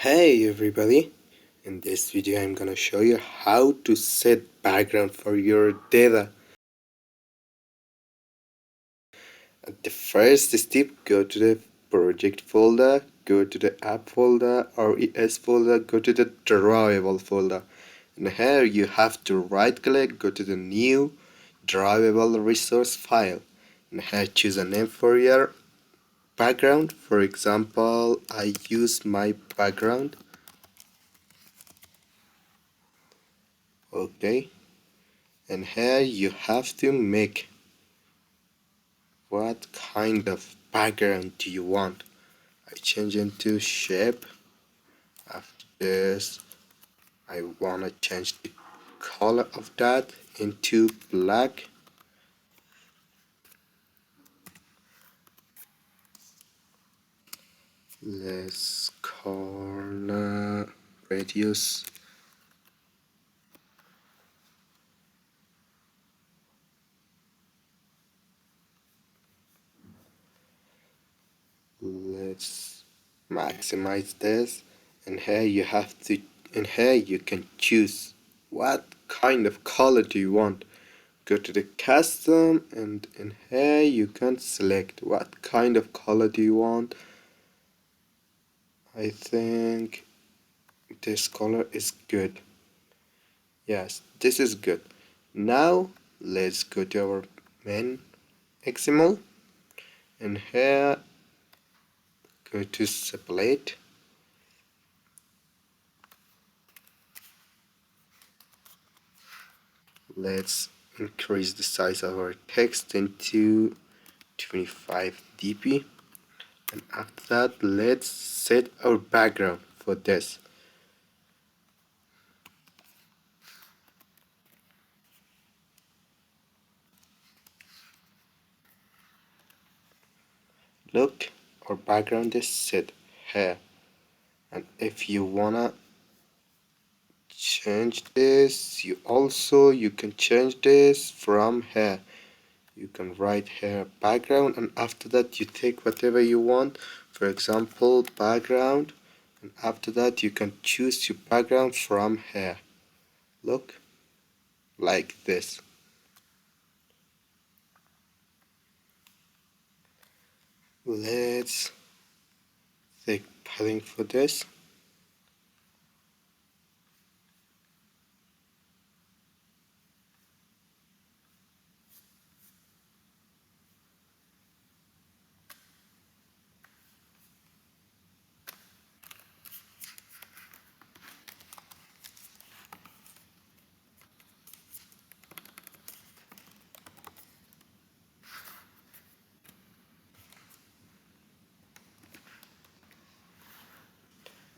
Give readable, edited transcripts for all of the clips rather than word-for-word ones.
Hey everybody, in this video I'm gonna show you how to set background for your data. At the first step, go to the project folder, go to the app folder or ES folder, go to the drawable folder, and here you have to right click, go to the new drawable resource file, and here choose a name for your background. For example, I use my background. Okay, and here you have to make what kind of background do you want. I change into shape. After this I wanna change the color of that into black. Let's corner radius let's maximize this, and here you have to, and here you can choose what kind of color do you want. Go to the custom, and in here you can select what kind of color do you want. I think this color is good. Yes, this is good. Now let's go to our main XML, and here go to separate. Let's increase the size of our text into 25 dp, and after that let's set our background for this. Look, our background is set here, and if you wanna change this, you can change this from here. You can write here background, and after that you take whatever you want. For example, background, and after that you can choose your background from here. Look, like this. Let's take padding for this.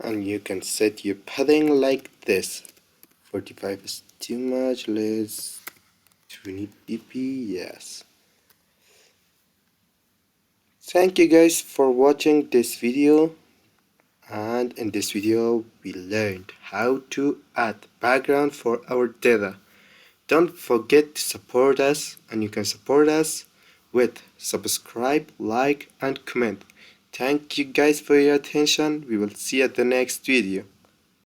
And you can set your padding like this. 45 is too much. Let's 20 dp. Yes. Thank you guys for watching this video, and in this video we learned how to add background for our data. Don't forget to support us, and you can support us with subscribe, like and comment. Thank you guys for your attention. We will see you at the next video.